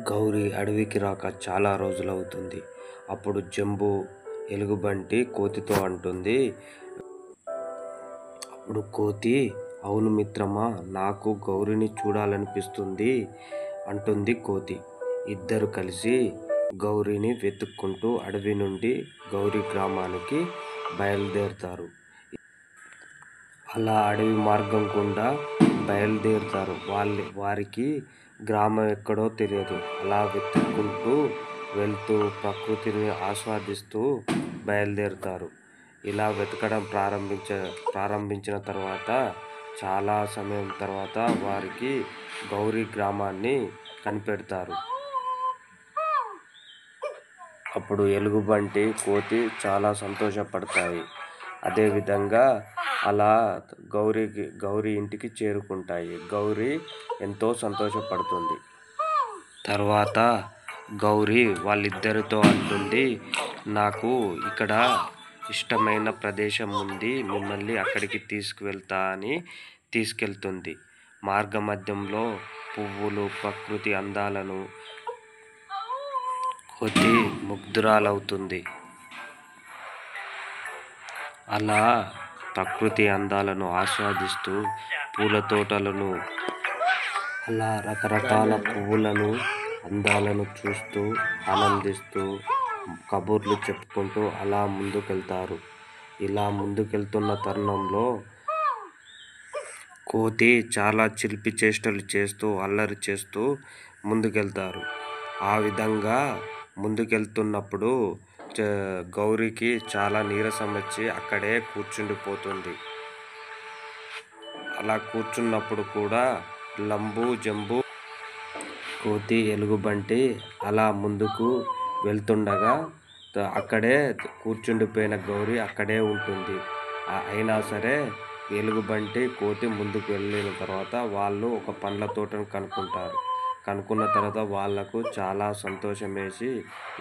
గౌరీ అడవికి రాక చాలా రోజులవుతుంది. అప్పుడు జంబు ఎలుగుబంటి కోతితో అంటుంది. అప్పుడు కోతి, అవును మిత్రమా, నాకు గౌరిని చూడాలనిపిస్తుంది అంటుంది కోతి. ఇద్దరు కలిసి గౌరిని వెతుక్కుంటూ అడవి నుండి గౌరీ గ్రామానికి బయలుదేరుతారు. అలా అడవి మార్గం గుండా బయలుదేరుతారు. వారికి గ్రామం ఎక్కడో తెలియదు. అలా వెతుక్కుంటూ వెళ్తూ ప్రకృతిని ఆస్వాదిస్తూ బయలుదేరుతారు. ఇలా వెతకడం ప్రారంభించిన తర్వాత చాలా సమయం తర్వాత వారికి గౌరీ గ్రామాన్ని కనిపెడతారు. అప్పుడు ఎలుగుబంటి, కోతి చాలా సంతోషపడతాయి. అదేవిధంగా అలా గౌరీ ఇంటికి చేరుకుంటాయి. గౌరీ ఎంతో సంతోషపడుతుంది. తర్వాత గౌరీ వాళ్ళిద్దరితో అంటుంది, నాకు ఇక్కడ ఇష్టమైన ప్రదేశం ఉంది, మిమ్మల్ని అక్కడికి తీసుకువెళ్తా అని తీసుకెళ్తుంది. మార్గమధ్యంలో పువ్వులు, ప్రకృతి అందాలను కోతి ముగ్ధురాలవుతుంది. అలా ప్రకృతి అందాలను ఆస్వాదిస్తూ పూల తోటలను, అలా రకరకాల పువ్వులను అందాలను చూస్తూ ఆనందిస్తూ కబుర్లు చెప్పుకుంటూ అలా ముందుకెళ్తారు. ఇలా ముందుకెళ్తున్న తరుణంలో కోతి చాలా చిలిపి చేష్టలు చేస్తూ అల్లరి చేస్తూ ముందుకెళ్తారు. ఆ విధంగా ముందుకెళ్తున్నప్పుడు గౌరీకి చాలా నీరసం వచ్చి అక్కడే కూర్చుండిపోతుంది. అలా కూర్చున్నప్పుడు కూడా లంబు, జంబు, కోతి, ఎలుగుబంటి అలా ముందుకు వెళ్తుండగా అక్కడే కూర్చుండిపోయిన గౌరీ అక్కడే ఉంటుంది. అయినా సరే ఎలుగుబంటి, కోతి ముందుకు వెళ్ళిన తర్వాత వాళ్ళు ఒక పండ్ల తోటను కనుక్కున్న తర్వాత వాళ్లకు చాలా సంతోషం వేసి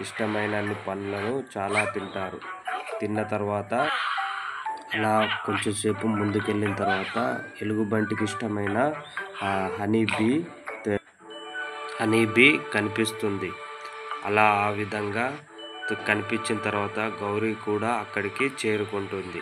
ఇష్టమైన అన్ని పండ్లను చాలా తింటారు. తిన్న తర్వాత అలా కొంచెంసేపు ముందుకెళ్ళిన తర్వాత ఎలుగుబంటికి ఇష్టమైన హనీబీ కనిపిస్తుంది. ఆ విధంగా కనిపించిన తర్వాత గౌరీ కూడా అక్కడికి చేరుకుంటుంది.